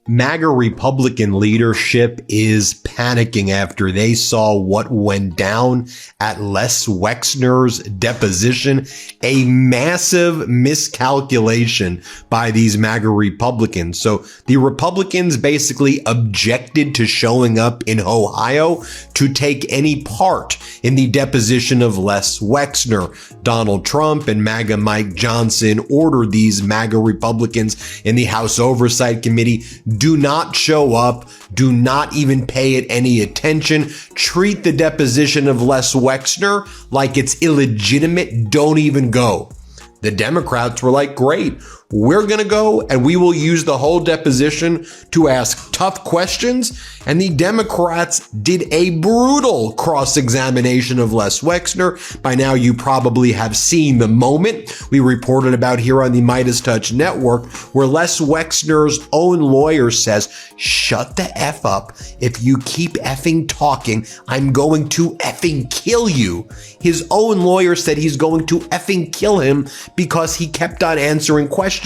MAGA Republican leadership is panicking after they saw what went down at Les Wexner's deposition, a massive miscalculation by these MAGA Republicans. So the Republicans basically objected to showing up in Ohio to take any part in the deposition of Les Wexner. Donald Trump and MAGA Mike Johnson ordered these MAGA Republicans in the House Oversight Committee, do not show up, do not even pay it any attention, treat the deposition of Les Wexner like it's illegitimate, don't even go. The Democrats were like, great, we're going to go and we will use the whole deposition to ask tough questions. And the Democrats did a brutal cross-examination of Les Wexner. By now, you probably have seen the moment we reported about here on the Midas Touch Network, where Les Wexner's own lawyer says, shut the F up. If you keep effing talking, I'm going to effing kill you. His own lawyer said he's going to effing kill him because he kept on answering questions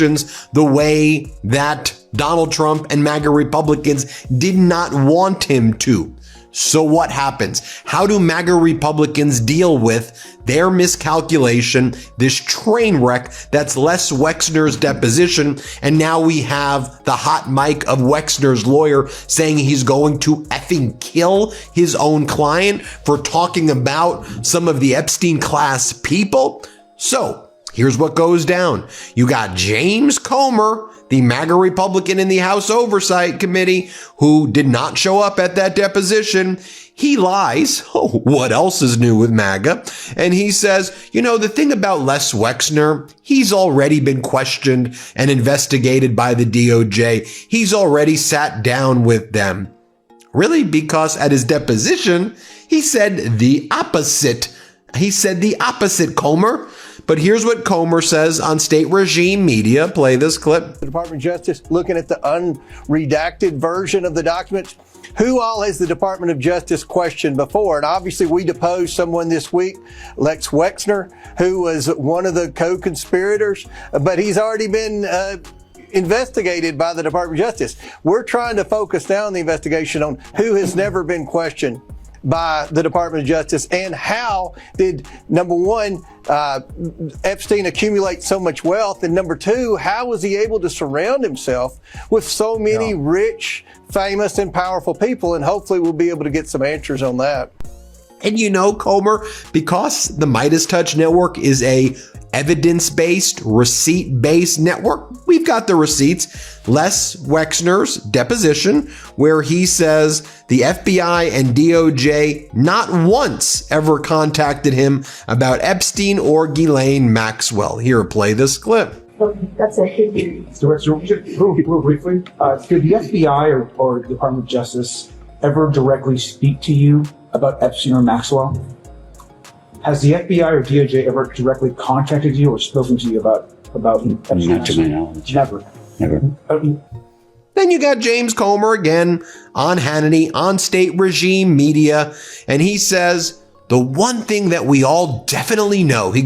the way that Donald Trump and MAGA Republicans did not want him to. So what happens? How do MAGA Republicans deal with their miscalculation, this train wreck that's Les Wexner's deposition, and now we have the hot mic of Wexner's lawyer saying he's going to effing kill his own client for talking about some of the Epstein class people? So here's what goes down. You got James Comer, the MAGA Republican in the House Oversight Committee, who did not show up at that deposition. He lies. Oh, what else is new with MAGA? And he says, you know, the thing about Les Wexner, he's already been questioned and investigated by the DOJ. He's already sat down with them. Really? Because at his deposition, he said the opposite. He said the opposite, Comer. But here's what Comer says on state regime media. Play this clip. The Department of Justice looking at the unredacted version of the documents. Who all has the Department of Justice questioned before? And obviously we deposed someone this week, Les Wexner, who was one of the co-conspirators, but he's already been investigated by the Department of Justice. We're trying to focus now on the investigation on who has never been questioned by the Department of Justice, and how did, number one, Epstein accumulate so much wealth, and number two, how was he able to surround himself with so many rich, famous, and powerful people? And hopefully we'll be able to get some answers on that. And you know, Comer, because the Midas Touch Network is a evidence-based, receipt-based network, we've got the receipts. Les Wexner's deposition, where he says the FBI and DOJ not once ever contacted him about Epstein or Ghislaine Maxwell. Here, play this clip. That's a history. So real briefly, did the FBI or Department of Justice ever directly speak to you about Epstein or Maxwell? Has the FBI or DOJ ever directly contacted you or spoken to you about Epstein? Not to my knowledge. Never. Then you got James Comer again on Hannity, on state regime media, and he says the one thing that we all definitely know, he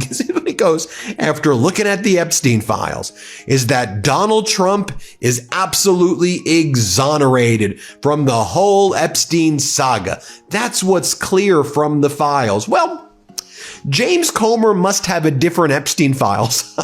goes, after looking at the Epstein files, is that Donald Trump is absolutely exonerated from the whole Epstein saga. That's what's clear from the files. Well, James Comer must have a different Epstein files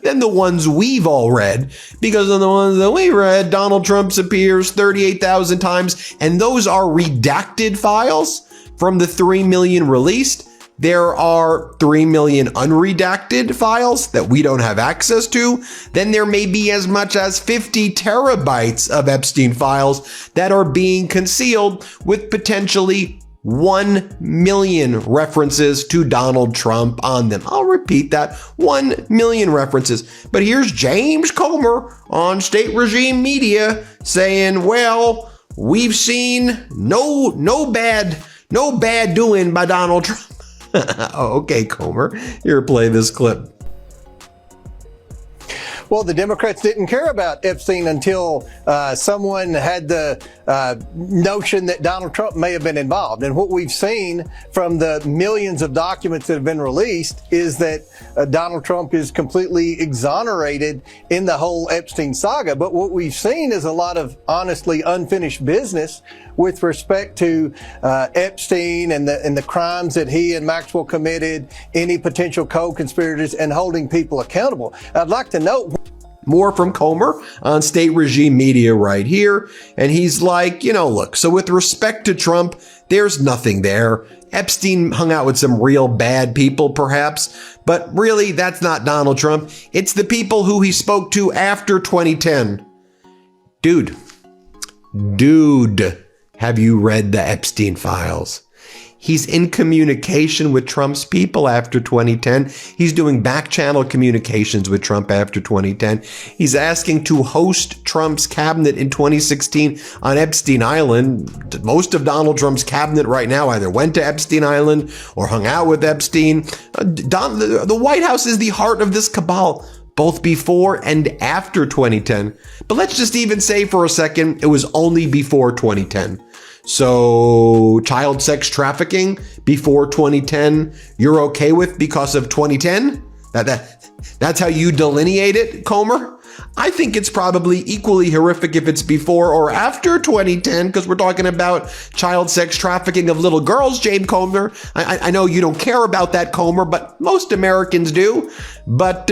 than the ones we've all read, because in the ones that we read, Donald Trump appears 38,000 times, and those are redacted files from the 3 million released. There are 3 million unredacted files that we don't have access to. Then there may be as much as 50 terabytes of Epstein files that are being concealed with potentially 1 million references to Donald Trump on them. I'll repeat that, 1 million references. But here's James Comer on state regime media saying, well, we've seen no bad doing by Donald Trump. Oh, okay, Comer, here, play this clip. Well, the Democrats didn't care about Epstein until someone had the notion that Donald Trump may have been involved. And what we've seen from the millions of documents that have been released is that Donald Trump is completely exonerated in the whole Epstein saga. But what we've seen is a lot of honestly unfinished business with respect to Epstein and the crimes that he and Maxwell committed, any potential co-conspirators, and holding people accountable. I'd like to note more from Comer on State Regime Media right here. And he's like, look, so with respect to Trump, there's nothing there. Epstein hung out with some real bad people, perhaps, but really that's not Donald Trump. It's the people who he spoke to after 2010. Dude, have you read the Epstein files? He's in communication with Trump's people after 2010. He's doing back channel communications with Trump after 2010. He's asking to host Trump's cabinet in 2016 on Epstein Island. Most of Donald Trump's cabinet right now either went to Epstein Island or hung out with Epstein. The White House is the heart of this cabal, both before and after 2010. But let's just even say for a second, it was only before 2010. So child sex trafficking before 2010, you're okay with because of 2010? That's how you delineate it, Comer? I think it's probably equally horrific if it's before or after 2010, because we're talking about child sex trafficking of little girls, James Comer. I know you don't care about that, Comer, but most Americans do. But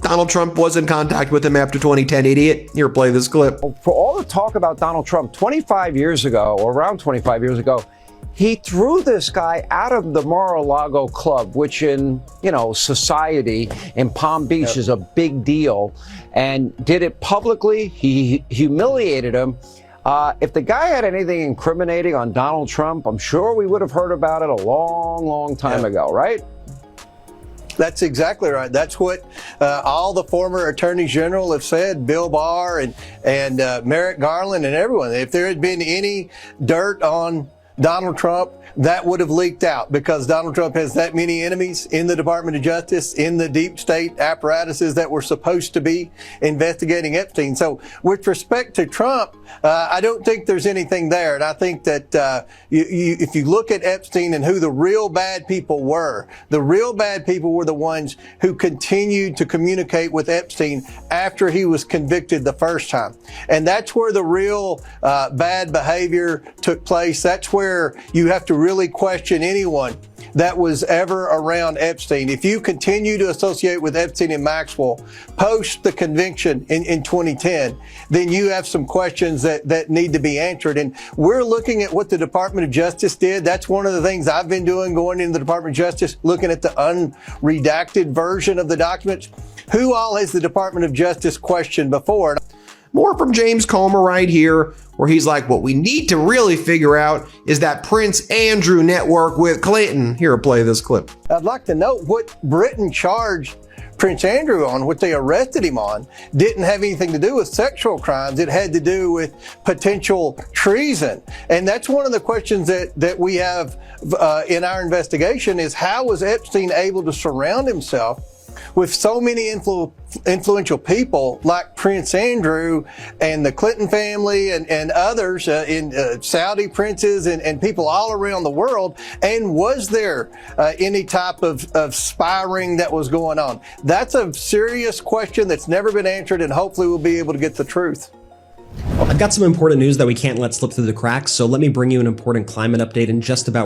Donald Trump was in contact with him after 2010, idiot. Here, play this clip. For all the talk about Donald Trump 25 years ago, or around 25 years ago, he threw this guy out of the Mar-a-Lago club, which in, society in Palm Beach is a big deal, and did it publicly. He humiliated him. If the guy had anything incriminating on Donald Trump, I'm sure we would have heard about it a long, long time ago, right? That's exactly right. That's what all the former attorneys general have said, Bill Barr and Merrick Garland and everyone. If there had been any dirt on Donald Trump, that would have leaked out, because Donald Trump has that many enemies in the Department of Justice, in the deep state apparatuses that were supposed to be investigating Epstein. So with respect to Trump, I don't think there's anything there. And I think that if you look at Epstein and who the real bad people were, the real bad people were the ones who continued to communicate with Epstein after he was convicted the first time. And that's where the real bad behavior took place. That's where you have to really question anyone that was ever around Epstein. If you continue to associate with Epstein and Maxwell post the conviction in 2010, then you have some questions that need to be answered. And we're looking at what the Department of Justice did. That's one of the things I've been doing, going into the Department of Justice, looking at the unredacted version of the documents. Who all has the Department of Justice questioned before? More from James Comer right here, where he's like, what we need to really figure out is that Prince Andrew network with Clinton. Here, play this clip. I'd like to note what Britain charged Prince Andrew on, what they arrested him on, didn't have anything to do with sexual crimes. It had to do with potential treason. And that's one of the questions that we have in our investigation is, how was Epstein able to surround himself with so many influential people like Prince Andrew and the Clinton family and others, in Saudi princes and people all around the world? And was there any type of spy ring that was going on? That's a serious question that's never been answered, and hopefully we'll be able to get the truth. I've got some important news that we can't let slip through the cracks, so let me bring you an important climate update in just about